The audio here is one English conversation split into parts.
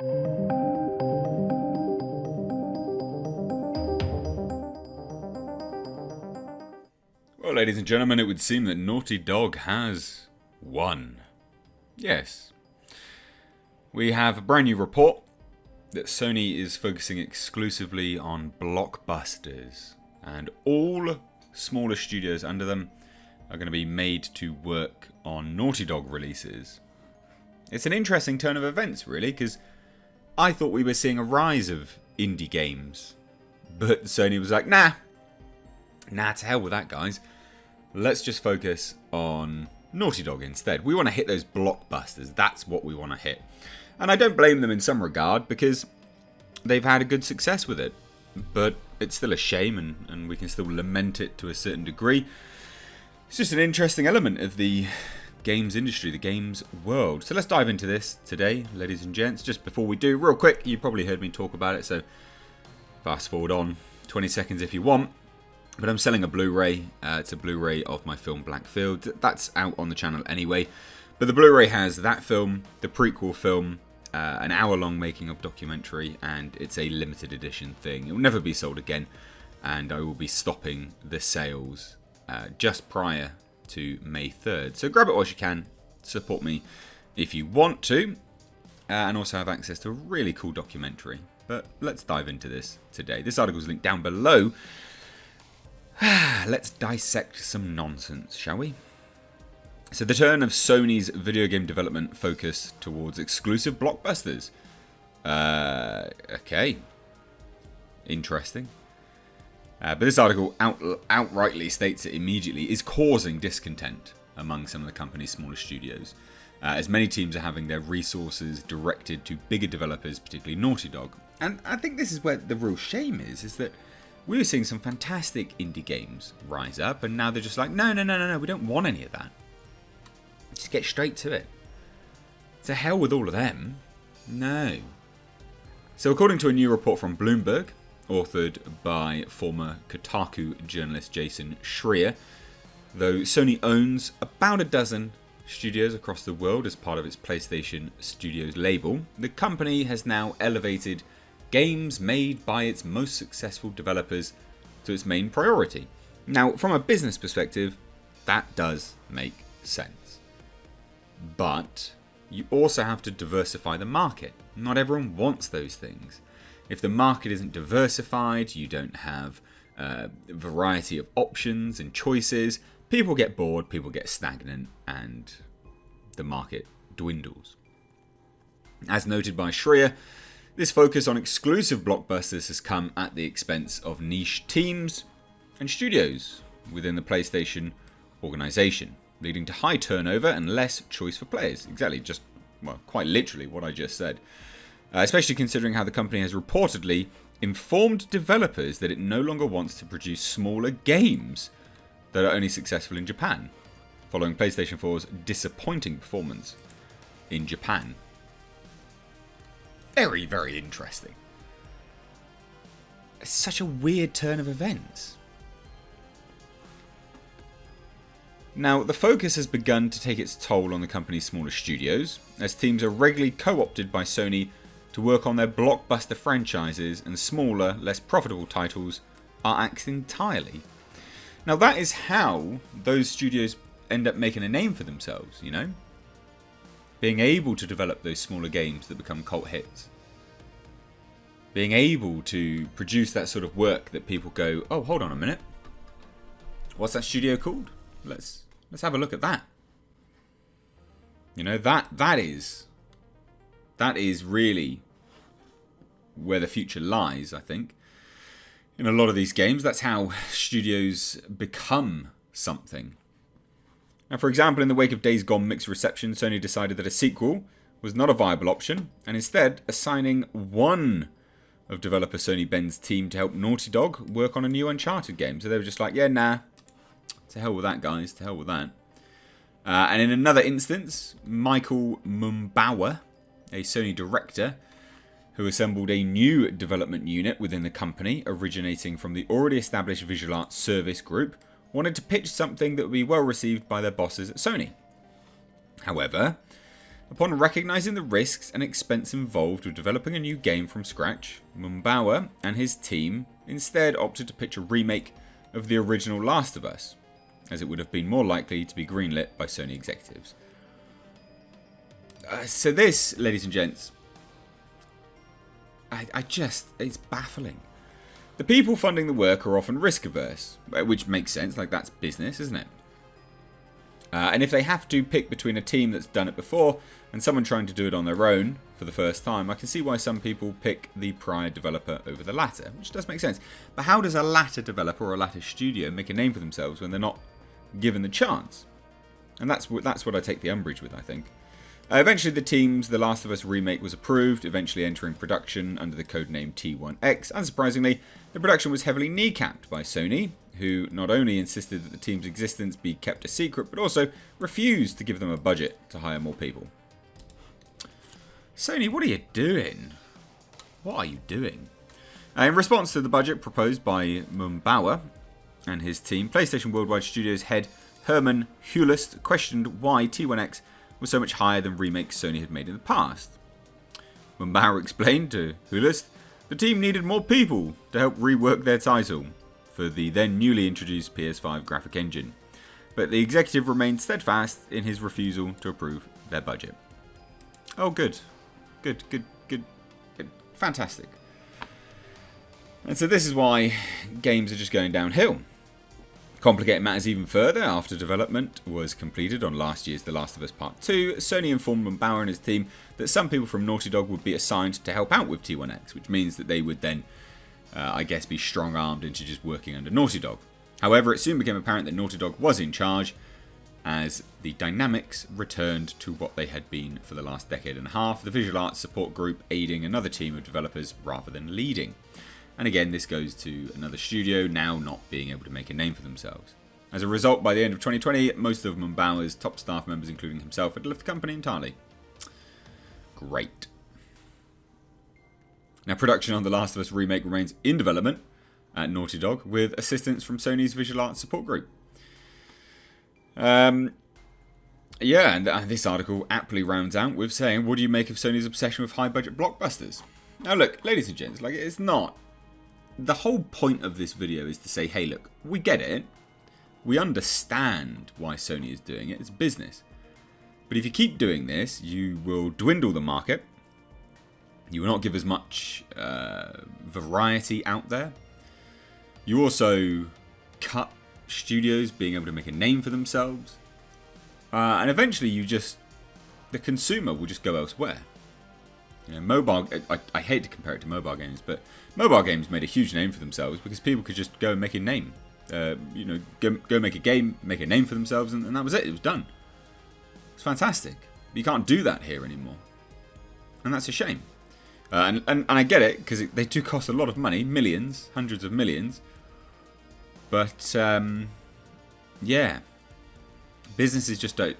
Well, ladies and gentlemen, it would seem that Naughty Dog has won. Yes. We have a brand new report that Sony is focusing exclusively on blockbusters, and all smaller studios under them are going to be made to work on Naughty Dog releases. It's an interesting turn of events, really, because I thought we were seeing a rise of indie games, but Sony was like, nah, to hell with that, guys. Let's just focus on Naughty Dog instead. We want to hit those blockbusters. That's what we want to hit. And I don't blame them in some regard, because they've had a good success with it. But it's still a shame, and we can still lament it to a certain degree. It's just an interesting element of the games industry, the games world. So let's dive into this today, ladies and gents. Just before we do, real quick, you probably heard me talk about it, so fast forward on 20 seconds if you want. But I'm selling a Blu-ray. It's a Blu-ray of my film Blackfield. That's out on the channel anyway. But the Blu-ray has that film, the prequel film, an hour-long making-of documentary, and it's a limited edition thing. It will never be sold again, and I will be stopping the sales just prior to May 3rd. So grab it whilst you can. Support me if you want to, and also have access to a really cool documentary. But let's dive into this today. This article is linked down below. Let's dissect some nonsense, shall we? So the turn of Sony's video game development focus towards exclusive blockbusters. Okay. Interesting. But this article outrightly states it immediately is causing discontent among some of the company's smaller studios, as many teams are having their resources directed to bigger developers, particularly Naughty Dog. And I think this is where the real shame is that we were seeing some fantastic indie games rise up, and now they're just like, no, we don't want any of that. Just get straight to it. To hell with all of them. No. So according to a new report from Bloomberg, authored by former Kotaku journalist Jason Schreier, though Sony owns about a dozen studios across the world as part of its PlayStation Studios label, the company has now elevated games made by its most successful developers to its main priority. Now, from a business perspective, that does make sense. But you also have to diversify the market. Not everyone wants those things. If the market isn't diversified, you don't have a variety of options and choices, people get bored, people get stagnant, and the market dwindles. As noted by Schreier, this focus on exclusive blockbusters has come at the expense of niche teams and studios within the PlayStation organization, leading to high turnover and less choice for players. Exactly, just, well, quite literally what I just said. Especially considering how the company has reportedly informed developers that it no longer wants to produce smaller games that are only successful in Japan, following PlayStation 4's disappointing performance in Japan. Very, very interesting. It's such a weird turn of events. Now, the focus has begun to take its toll on the company's smaller studios, as teams are regularly co-opted by Sony to work on their blockbuster franchises, and smaller, less profitable titles are axed entirely. Now, that is how those studios end up making a name for themselves, you know? Being able to develop those smaller games that become cult hits. Being able to produce that sort of work that people go, oh, hold on a minute. What's that studio called? Let's have a look at that. You know, that is really where the future lies, I think. In a lot of these games, that's how studios become something. Now, for example, in the wake of Days Gone mixed reception, Sony decided that a sequel was not a viable option, and instead assigning one of developer Sony Ben's team to help Naughty Dog work on a new Uncharted game. So they were just like, yeah, nah, to hell with that, guys, to hell with that. And in another instance, Michael Mumbauer, a Sony director, who assembled a new development unit within the company, originating from the already established visual arts service group, wanted to pitch something that would be well received by their bosses at Sony. However, Upon recognising the risks and expense involved with developing a new game from scratch, Mumbawa and his team instead opted to pitch a remake of the original Last of Us, as it would have been more likely to be greenlit by Sony executives. So this, ladies and gents, it's baffling. The people funding the work are often risk averse, which makes sense, like that's business, isn't it? And if they have to pick between a team that's done it before and someone trying to do it on their own for the first time, I can see why some people pick the prior developer over the latter, which does make sense. But how does a latter developer or a latter studio make a name for themselves when they're not given the chance? And that's what I take the umbrage with, I think. Eventually, The Last of Us remake was approved, eventually entering production under the codename T1X. Unsurprisingly, the production was heavily kneecapped by Sony, who not only insisted that the team's existence be kept a secret, but also refused to give them a budget to hire more people. Sony, what are you doing? What are you doing? In response to the budget proposed by Mumbawa and his team, PlayStation Worldwide Studios head Herman Hulist questioned why T1X was so much higher than remakes Sony had made in the past. Mumbawa explained to Hulist the team needed more people to help rework their title for the then newly introduced PS5 graphic engine, but the executive remained steadfast in his refusal to approve their budget. Oh, good. Good. Fantastic. And so this is why games are just going downhill. Complicating matters even further, after development was completed on last year's The Last of Us Part 2, Sony informed Mumbawa and his team that some people from Naughty Dog would be assigned to help out with T1X, which means that they would then, be strong-armed into just working under Naughty Dog. However, it soon became apparent that Naughty Dog was in charge, as the dynamics returned to what they had been for the last decade and a half, the visual arts support group aiding another team of developers rather than leading. And again, this goes to another studio now not being able to make a name for themselves. As a result, by the end of 2020, most of Mumbawa's top staff members, including himself, had left the company entirely. Great. Now, production on The Last of Us remake remains in development at Naughty Dog, with assistance from Sony's visual arts support group. And this article aptly rounds out with saying, what do you make of Sony's obsession with high-budget blockbusters? Now look, ladies and gents, it's not... The whole point of this video is to say, hey look, we get it. We understand why Sony is doing it. It's business. But if you keep doing this, you will dwindle the market. You will not give as much variety out there. You also cut studios being able to make a name for themselves. And eventually the consumer will just go elsewhere. Mobile, I hate to compare it to mobile games, but mobile games made a huge name for themselves because people could just go and make a name. Go make a game, make a name for themselves, and that was it. It was done. It's fantastic. But you can't do that here anymore. And that's a shame. And I get it, because they do cost a lot of money, millions, hundreds of millions. But, businesses just don't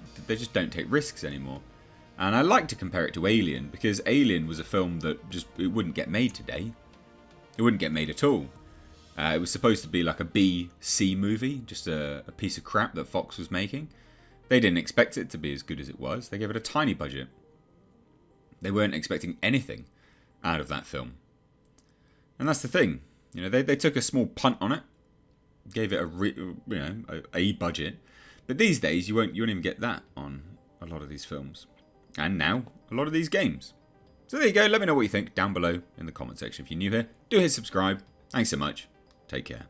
take risks anymore. And I like to compare it to Alien, because Alien was a film that it wouldn't get made today. It wouldn't get made at all. It was supposed to be like a B-C movie, just a piece of crap that Fox was making. They didn't expect it to be as good as it was. They gave it a tiny budget. They weren't expecting anything out of that film. And that's the thing. They took a small punt on it, gave it a budget. But these days, you won't even get that on a lot of these films. And now, a lot of these games. So there you go. Let me know what you think down below in the comment section. If you're new here, do hit subscribe. Thanks so much. Take care.